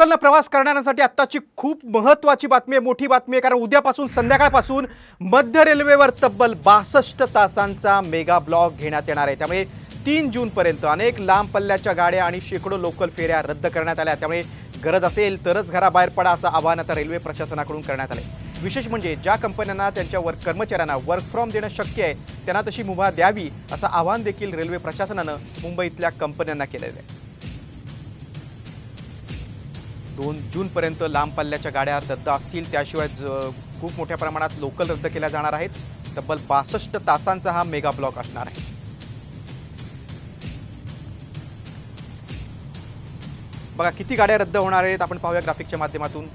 लोकलने प्रवास करणाऱ्यांसाठी आत्ताची खूप महत्त्वाची बातमी आहे, मोठी बातमी आहे। कारण उद्यापासून संध्याकाळपासून मध्य रेल्वेवर तब्बल 62 तासांचा मेगा ब्लॉक घेण्यात येणार आहे। त्यामुळे 3 जून पर्यंत अनेक लांब पल्ल्याच्या गाड्या आणि शेकडो लोकल फेऱ्या रद्द करण्यात आल्या। त्यामुळे गरज असेल तरच घराबाहेर पडा असं आवाहन आता रेल्वे प्रशासनाकडून करण्यात आले। विशेष म्हणजे ज्या कंपन्यांना त्यांच्या कर्मचाऱ्यांना वर्क फ्रॉम देणं शक्य आहे त्यांना तशी मुभा द्यावी असं आवाहन देखील रेल्वे प्रशासनाने मुंबईतल्या कंपन्यांना केलेलं आहे। 2 जून पर्यंत लांब पल्ल्याच्या गाड्या रद्द असतील, त्याशिवाय खूप मोठ्या प्रमाणात लोकल रद्द केल्या जाणार आहेत। तब्बल 62 तासांचा हा मेगा ब्लॉक असणार आहे। बघा किती गाड्या रद्द होणार आहेत आपण पाहूया ग्राफिकच्या माध्यमातून।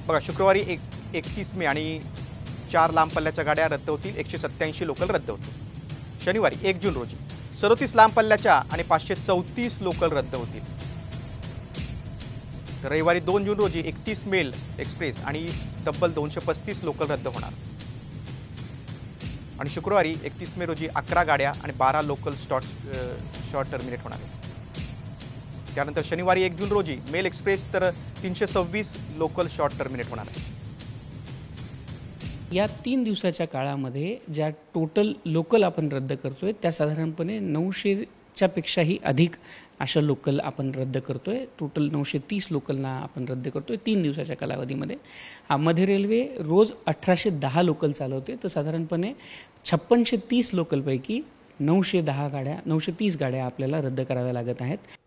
बघा शुक्रवारी 31 मे आणि 4 लांब पल्ल्याच्या गाड्या रद्द होतील, 187 लोकल रद्द होतील। शनिवारी 1 जून रोजी 37 लांब पल्ल्याच्या आणि 534 लोकल रद्द होतील। रविवारी 2 जून रोजी 31 मेल एक्सप्रेस आणि तब्बल 235 लोकल रद्द होणार। आणि शुक्रवारी 31 मे रोजी 11 गाड्या आणि 12 लोकल शॉर्ट टर्मिनेट होणार आहेत। त्यानंतर शनिवारी 1 जून रोजी मेल एक्सप्रेस तर 326 लोकल शॉर्ट टर्मिनेट होणार आहे। या 3 दिवसाच्या काळामध्ये ज्या टोटल लोकल आपण रद्द करतोय त्या साधारणपणे 900च्या पेक्षाही अधिक अशा लोकल आपण रद्द करतोय। टोटल 930 लोकलना आपण रद्द करतोय 3 दिवसाच्या कालावधीमध्ये। मध्य रेल्वे रोज 1810 लोकल चालवते, तर साधारणपणे 5630 लोकलपैकी 930 गाड्या आपल्याला रद्द कराव्या लागत आहेत।